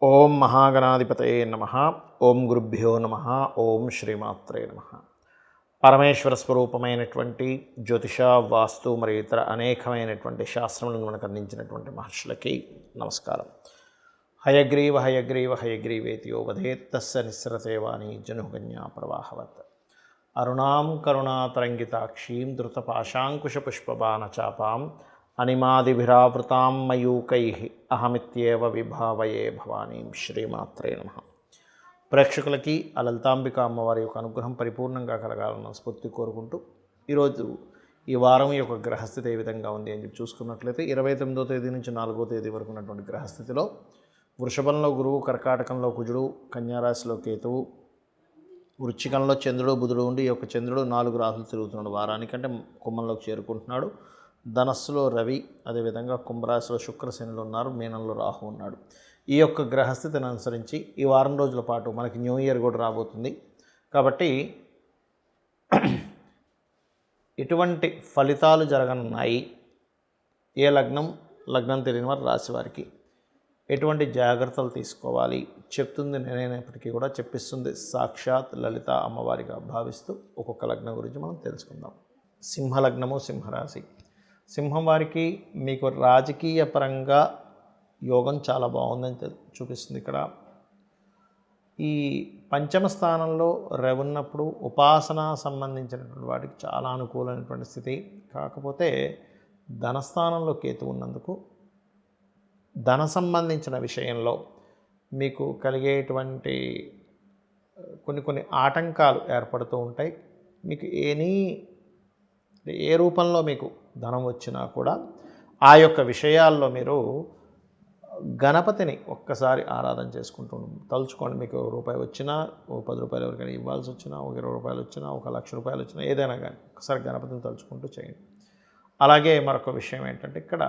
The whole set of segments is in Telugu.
ఓం మహాగణాధిపతయే నమః. ఓం గురుభ్యో నమః. ఓం శ్రీమాత్రే నమః. పరమేశ్వర స్వరూపమైనటువంటి జ్యోతిష, వాస్తు మరియు ఇతర అనేకమైనటువంటి శాస్త్రములను మనకు అందించినటువంటి మహర్షులకి నమస్కారం. హయగ్రీవ హయగ్రీవ హయగ్రీవేతియో వదేత్ తస్య నిస్సరతేవాణి జనుగన్యా ప్రవాహవత్. అరుణాం కరుణాతరంగితాక్షీం ధృతపాశాంకుశపుష్పబాణచాపాం అనిమాదిభిరావృతాం మయూకైః అహమిత్యేవ విభావయే భవానీం. శ్రీమాత్రే నమః. ప్రేక్షకులకి ఆ లలితాంబిక అమ్మవారి యొక్క అనుగ్రహం పరిపూర్ణంగా కలగాలన్న స్ఫూర్తి కోరుకుంటూ ఈరోజు ఈ వారం యొక్క గ్రహస్థితి ఏ విధంగా ఉంది అని చెప్పి చూసుకున్నట్లయితే 29వ తేదీ నుంచి 4వ తేదీ వరకు ఉన్నటువంటి గ్రహస్థితిలో వృషభంలో గురువు, కర్కాటకంలో కుజుడు, కన్యారాశిలో కేతువు, వృశ్చికంలో చంద్రుడు బుధుడు ఉండి ఈ యొక్క చంద్రుడు 4 రాశులు తిరుగుతున్నాడు. వారానికంటే కుంభంలోకి చేరుకుంటున్నాడు. ధనస్సులో రవి, అదేవిధంగా కుంభరాశిలో శుక్రశనులు ఉన్నారు. మీనంలో రాహు ఉన్నాడు. ఈ యొక్క గ్రహస్థితిని అనుసరించి ఈ వారం రోజుల పాటు మనకి న్యూ ఇయర్ కూడా రాబోతుంది. కాబట్టి ఎటువంటి ఫలితాలు జరగనున్నాయి, ఏ లగ్నం తెలియని వారు రాశి వారికి ఎటువంటి జాగ్రత్తలు తీసుకోవాలి చెప్తుంది నేనైనప్పటికీ కూడా చెప్పిస్తుంది సాక్షాత్ లలిత అమ్మవారిగా భావిస్తూ ఒక్కొక్క లగ్నం గురించి మనం తెలుసుకుందాం. సింహలగ్నము, సింహరాశి. సింహం వారికి మీకు రాజకీయ పరంగా యోగం చాలా బాగుందని చూపిస్తుంది. ఇక్కడ ఈ పంచమ స్థానంలో రవి ఉన్నప్పుడు ఉపాసన సంబంధించినటువంటి వాటికి చాలా అనుకూలమైనటువంటి స్థితి. కాకపోతే ధనస్థానంలో కేతు ఉన్నందుకు ధన సంబంధించిన విషయంలో మీకు కలిగేటువంటి కొన్ని ఆటంకాలు ఏర్పడుతూ ఉంటాయి. మీకు ఏ రూపంలో మీకు ధనం వచ్చినా కూడా ఆ యొక్క విషయాల్లో మీరు గణపతిని ఒక్కసారి ఆరాధన చేసుకుంటూ తలుచుకోండి. మీకు రూపాయి వచ్చినా, ఓ 10 రూపాయలు ఎవరికైనా ఇవ్వాల్సి వచ్చినా, ఒక 20 రూపాయలు వచ్చినా, ఒక 1,00,000 రూపాయలు వచ్చినా, ఏదైనా కానీ ఒకసారి గణపతిని తలుచుకుంటూ చేయండి. అలాగే మరొక విషయం ఏంటంటే ఇక్కడ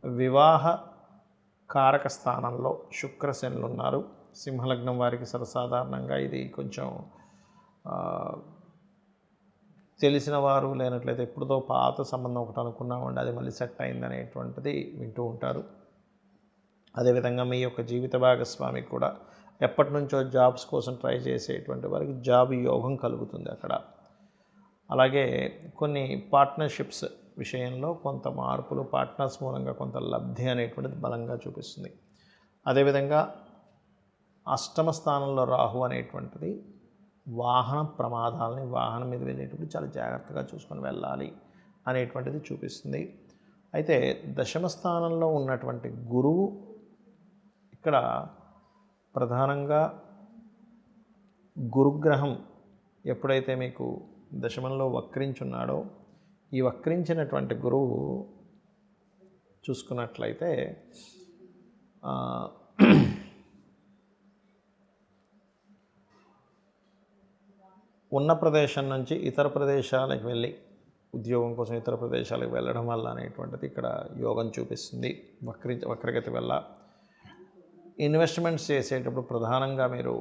వివాహ కారక స్థానంలో శుక్రశనులు ఉన్నారు. సింహలగ్నం వారికి సర్వసాధారణంగా ఇది కొంచెం తెలిసిన వారు లేనట్లయితే ఎప్పుడుదో పాత సంబంధం ఒకటి అనుకున్నామండి, అది మళ్ళీ సెట్ అయింది అనేటువంటిది వింటూ ఉంటారు. అదేవిధంగా మీ యొక్క జీవిత భాగస్వామి కూడా ఎప్పటి నుంచో జాబ్స్ కోసం ట్రై చేసేటువంటి వారికి జాబ్ యోగం కలుగుతుంది అక్కడ. అలాగే కొన్ని పార్ట్నర్షిప్స్ విషయంలో కొంత మార్పులు, పార్ట్నర్స్ మూలంగా కొంత లబ్ధి అనేటువంటిది బలంగా చూపిస్తుంది. అదేవిధంగా అష్టమ స్థానంలో రాహు అనేటువంటిది వాహన ప్రమాదాలని, వాహనం మీద వెళ్ళేటప్పుడు చాలా జాగ్రత్తగా చూసుకొని వెళ్ళాలి అనేటువంటిది చూపిస్తుంది. అయితే దశమ స్థానంలో ఉన్నటువంటి గురువు ఇక్కడ ప్రధానంగా గురుగ్రహం ఎప్పుడైతే మీకు దశమంలో వక్రించున్నాడో ఈ వక్రించినటువంటి గురువు చూసుకున్నట్లయితే ఉన్న ప్రదేశం నుంచి ఇతర ప్రదేశాలకు వెళ్ళి ఉద్యోగం కోసం ఇతర ప్రదేశాలకు వెళ్ళడం వల్ల అనేటువంటిది ఇక్కడ యోగం చూపిస్తుంది. వక్రగతి వల్ల ఇన్వెస్ట్మెంట్స్ చేసేటప్పుడు ప్రధానంగా మీరు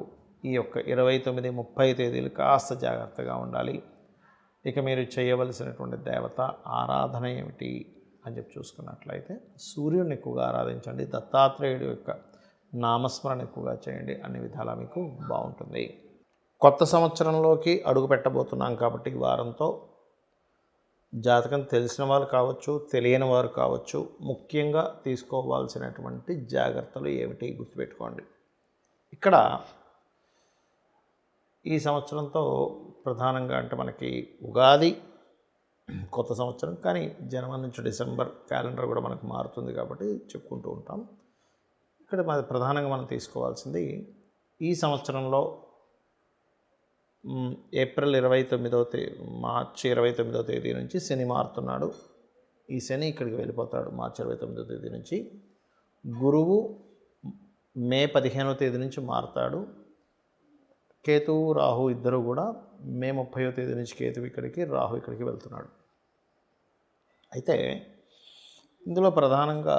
ఈ యొక్క 29, 30 తేదీలు కాస్త జాగ్రత్తగా ఉండాలి. ఇక మీరు చేయవలసినటువంటి దేవత ఆరాధన ఏమిటి అని చెప్పి చూసుకున్నట్లయితే సూర్యుడిని ఎక్కువగా ఆరాధించండి. దత్తాత్రేయుడి యొక్క నామస్మరణ ఎక్కువగా చేయండి. అన్ని విధాలా మీకు బాగుంటుంది. కొత్త సంవత్సరంలోకి అడుగు పెట్టబోతున్నాం కాబట్టి ఈ వారంతో జాతకం తెలిసిన వారు కావచ్చు, తెలియని వారు కావచ్చు, ముఖ్యంగా తీసుకోవాల్సినటువంటి జాగ్రత్తలు ఏమిటి గుర్తుపెట్టుకోండి. ఇక్కడ ఈ సంవత్సరంతో ప్రధానంగా అంటే మనకి ఉగాది కొత్త సంవత్సరం, కానీ జనవరి నుంచి డిసెంబర్ క్యాలెండర్ కూడా మనకు మారుతుంది కాబట్టి చెప్పుకుంటూ ఉంటాం. ఇక్కడ ప్రధానంగా మనం తీసుకోవాల్సింది ఈ సంవత్సరంలో ఏప్రిల్ 29వ తేదీ మార్చి 29వ తేదీ నుంచి శని మారుతున్నాడు. ఈ శని ఇక్కడికి వెళ్ళిపోతాడు మార్చి 29వ తేదీ నుంచి. గురువు మే 15వ తేదీ నుంచి మారుతాడు. కేతువు, రాహు ఇద్దరు కూడా మే 30వ తేదీ నుంచి కేతువు ఇక్కడికి, రాహు ఇక్కడికి వెళ్తున్నాడు. అయితే ఇందులో ప్రధానంగా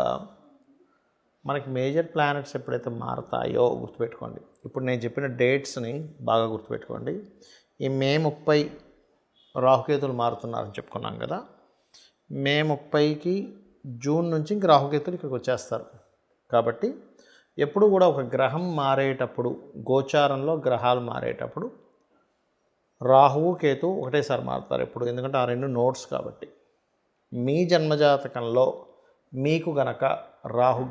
మనకి మేజర్ ప్లానెట్స్ ఎప్పుడైతే మారతాయో గుర్తుపెట్టుకోండి. ఇప్పుడు నేను చెప్పిన డేట్స్ని బాగా గుర్తుపెట్టుకోండి. ఈ మే 30 రాహుకేతులు మారుతున్నారని చెప్పుకున్నాం కదా. మే 30కి జూన్ నుంచి ఇంక రాహుకేతులు ఇక్కడికి వచ్చేస్తారు. కాబట్టి ఎప్పుడు కూడా ఒక గ్రహం మారేటప్పుడు, గోచారంలో గ్రహాలు మారేటప్పుడు రాహువు కేతు ఒకటేసారి మారుతారు ఎప్పుడు, ఎందుకంటే ఆ రెండు నోట్స్ కాబట్టి. మీ జన్మజాతకంలో మీకు గనక రాహు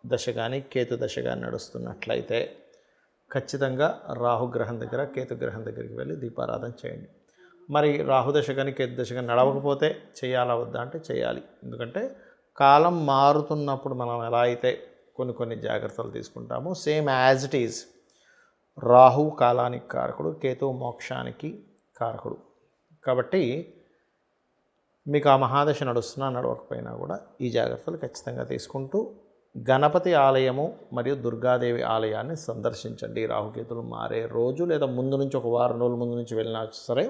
దశ కానీ కేతు దశ కానీ నడుస్తున్నట్లయితే ఖచ్చితంగా రాహుగ్రహం దగ్గర కేతుగ్రహం దగ్గరికి వెళ్ళి దీపారాధన చేయండి. మరి రాహుదశ కానీ కేతు దశ కానీ నడవకపోతే చేయాలా వద్దా అంటే చేయాలి. ఎందుకంటే కాలం మారుతున్నప్పుడు మనం ఎలా అయితే కొన్ని జాగ్రత్తలు తీసుకుంటామో, same as it is Rahu కాలానికి కారకుడు, కేతువు మోక్షానికి కారకుడు. కాబట్టి మీకు ఆ మహాదశ నడుస్తున్నా నడవకపోయినా కూడా ఈ జాగ్రత్తలు ఖచ్చితంగా తీసుకుంటూ గణపతి ఆలయము మరియు దుర్గాదేవి ఆలయాన్ని సందర్శించండి. రాహుకేతులు మారే రోజు లేదా ముందు నుంచి ఒక వారం రోజుల ముందు నుంచి వెళ్ళినా సరే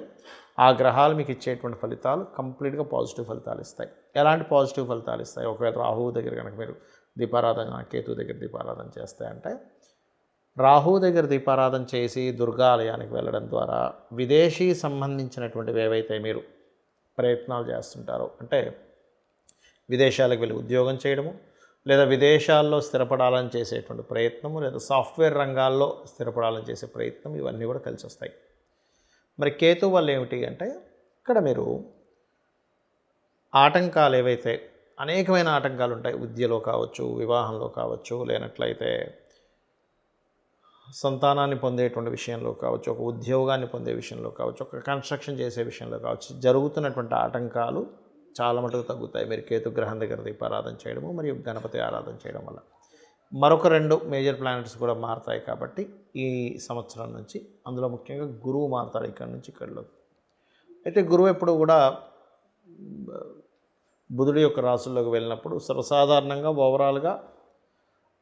ఆ గ్రహాలు మీకు ఇచ్చేటువంటి ఫలితాలు కంప్లీట్గా పాజిటివ్ ఫలితాలు ఇస్తాయి. ఎలాంటి పాజిటివ్ ఫలితాలు ఇస్తాయి? ఒకవేళ రాహువు దగ్గర కనుక మీరు దీపారాధన, కేతు దగ్గర దీపారాధన చేస్తాయంటే, రాహువు దగ్గర దీపారాధన చేసి దుర్గా ఆలయానికి వెళ్ళడం ద్వారా విదేశీ సంబంధించినటువంటివి ఏవైతే మీరు ప్రయత్నాలు చేస్తుంటారో, అంటే విదేశాలకు వెళ్ళి ఉద్యోగం చేయడము, లేదా విదేశాల్లో స్థిరపడాలని చేసేటువంటి ప్రయత్నము, లేదా సాఫ్ట్వేర్ రంగాల్లో స్థిరపడాలని చేసే ప్రయత్నం, ఇవన్నీ కూడా కలిసి వస్తాయి. మరి కేతు వల్ల ఏమిటి అంటే, ఇక్కడ మీరు ఆటంకాలు ఏవైతే అనేకమైన ఆటంకాలు ఉంటాయి, విద్యలో కావచ్చు, వివాహంలో కావచ్చు, లేనట్లయితే సంతానాన్ని పొందేటువంటి విషయంలో కావచ్చు, ఒక ఉద్యోగాన్ని పొందే విషయంలో కావచ్చు, ఒక కన్స్ట్రక్షన్ చేసే విషయంలో కావచ్చు, జరుగుతున్నటువంటి ఆటంకాలు చాలా మటుకు తగ్గుతాయి మీరు కేతుగ్రహం దగ్గర దీపారాధన చేయడము మరియు గణపతి ఆరాధన చేయడం వల్ల. మరొక 2 మేజర్ ప్లానెట్స్ కూడా మారుతాయి కాబట్టి ఈ సంవత్సరం నుంచి, అందులో ముఖ్యంగా గురువు మారుతాడు ఇక్కడ నుంచి ఇక్కడిలో. అయితే గురువు ఎప్పుడు కూడా బుధుడి యొక్క రాశుల్లోకి వెళ్ళినప్పుడు సర్వసాధారణంగా ఓవరాల్గా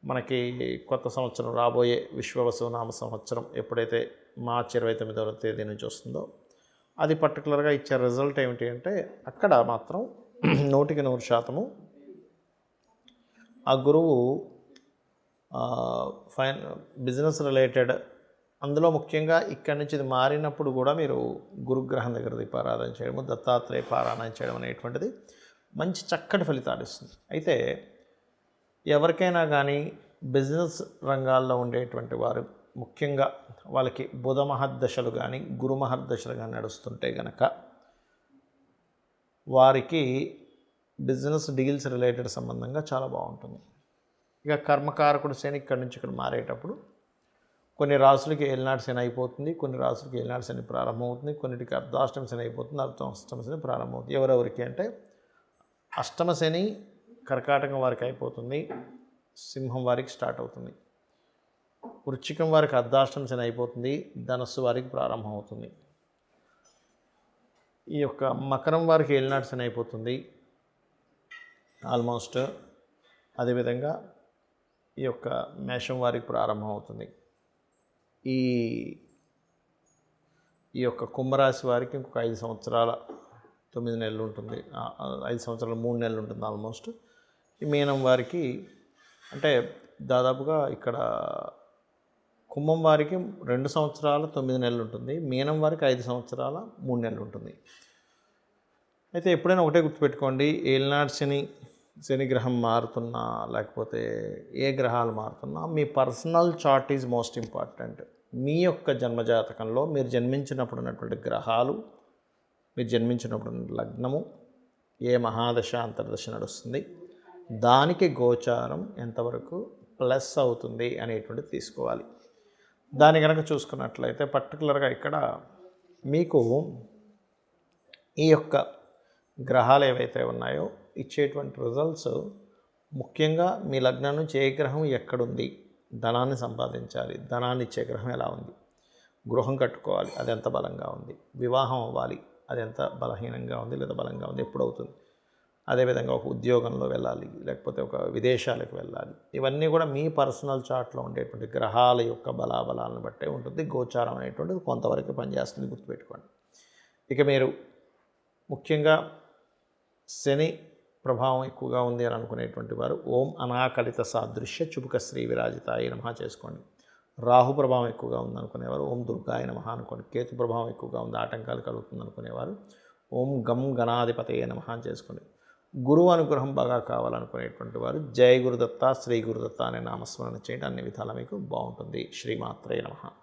మనకి కొత్త సంవత్సరం రాబోయే విశ్వవసునామ సంవత్సరం ఎప్పుడైతే మార్చి 29వ తేదీ నుంచి వస్తుందో, అది పర్టికులర్గా ఇచ్చే రిజల్ట్ ఏమిటి అంటే, అక్కడ మాత్రం 100% ఆ గురువు బిజినెస్ రిలేటెడ్, అందులో ముఖ్యంగా ఇక్కడి నుంచి ఇది మారినప్పుడు కూడా మీరు గురుగ్రహం దగ్గర దీపారాధన చేయడము, దత్తాత్రేయ పారాయణ చేయడం అనేటువంటిది మంచి చక్కటి ఫలితాలు ఇస్తుంది. అయితే ఎవరికైనా కానీ బిజినెస్ రంగాల్లో ఉండేటువంటి వారు ముఖ్యంగా వాళ్ళకి బుధ మహర్దశలు కానీ గురు మహర్దశలు కానీ నడుస్తుంటే కనుక వారికి బిజినెస్ డీల్స్ రిలేటెడ్ సంబంధంగా చాలా బాగుంటుంది. ఇక కర్మకారకుడు శని ఇక్కడి నుంచి ఇక్కడ మారేటప్పుడు కొన్ని రాసులకి ఏలినాటి శని అయిపోతుంది, కొన్ని రాసులకి ఏలినాటి శని ప్రారంభమవుతుంది, కొన్నిటికి అర్ధాష్టమ శని అయిపోతుంది, అర్ధాష్టమ శని ప్రారంభమవుతుంది. ఎవరెవరికి అంటే, అష్టమ శని కర్కాటకం వారికి అయిపోతుంది, సింహం వారికి స్టార్ట్ అవుతుంది. వృశ్చికం వారికి అర్ధాష్టమ శని అయిపోతుంది, ధనస్సు వారికి ప్రారంభం అవుతుంది. ఈ యొక్క మకరం వారికి ఏలినాటి శని అయిపోతుంది ఆల్మోస్ట్. అదేవిధంగా ఈ యొక్క మేషం వారికి ప్రారంభం అవుతుంది. ఈ యొక్క కుంభరాశి వారికి ఇంకొక 5 సంవత్సరాల 9 నెలలు ఉంటుంది, 5 సంవత్సరాలు 3 నెలలు ఉంటుంది ఆల్మోస్ట్. ఈ మీనం వారికి అంటే దాదాపుగా ఇక్కడ కుంభం వారికి 2 సంవత్సరాల 9 నెలలు ఉంటుంది, మీనం వారికి 5 సంవత్సరాల 3 నెలలు ఉంటుంది. అయితే ఎప్పుడైనా ఒకటే గుర్తుపెట్టుకోండి, ఏలినాటి శని గ్రహం మారుతున్నా లేకపోతే ఏ గ్రహాలు మారుతున్నా మీ personal chart is most important. మీ యొక్క జన్మజాతకంలో మీరు జన్మించినప్పుడు ఉన్నటువంటి గ్రహాలు, మీరు జన్మించినప్పుడు లగ్నము, ఏ మహాదశ అంతర్దశ నడుస్తుంది, దానికి గోచారం ఎంతవరకు ప్లస్ అవుతుంది అనేటువంటిది తీసుకోవాలి. దాన్ని కనుక చూసుకున్నట్లయితే పర్టికులర్గా ఇక్కడ మీకు ఈ యొక్క గ్రహాలు ఏవైతే ఉన్నాయో ఇచ్చేటువంటి రిజల్ట్స్ ముఖ్యంగా మీ లగ్నం నుంచి ఏ గ్రహం ఎక్కడుంది, ధనాన్ని సంపాదించాలి, ధనాన్ని ఇచ్చే గ్రహం ఎలా ఉంది, గృహం కట్టుకోవాలి అది ఎంత బలంగా ఉంది, వివాహం అవ్వాలి అది ఎంత బలహీనంగా ఉంది లేదా బలంగా ఉంది, ఎప్పుడు అవుతుంది, అదేవిధంగా ఒక ఉద్యోగంలో వెళ్ళాలి లేకపోతే ఒక విదేశాలకు వెళ్ళాలి, ఇవన్నీ కూడా మీ పర్సనల్ చార్ట్లో ఉండేటువంటి గ్రహాల యొక్క బలాబలాలను బట్టే ఉంటుంది. గోచారం అనేటువంటిది కొంతవరకు పనిచేస్తుంది, గుర్తుపెట్టుకోండి. ఇక మీరు ముఖ్యంగా శని ప్రభావం ఎక్కువగా ఉంది అని అనుకునేటువంటి వారు ఓం అనాకలిత సాదృశ్య చుబుక శ్రీ విరాజితాయ నమః చేసుకోండి. రాహు ప్రభావం ఎక్కువగా ఉంది అనుకునేవారు ఓం దుర్గాయ నమః అనుకోండి. కేతు ప్రభావం ఎక్కువగా ఉంది, ఆటంకాలు కలుగుతుంది అనుకునేవారు ఓం గం గణాధిపతయ నమః చేసుకోండి. గురువు అనుగ్రహం బాగా కావాలనుకునేటువంటి వారు జయ గురుదత్త, శ్రీ గురుదత్త అనే నామస్మరణ చేయండి. అన్ని విధాలా మీకు బాగుంటుంది. శ్రీమాత్రే నమః.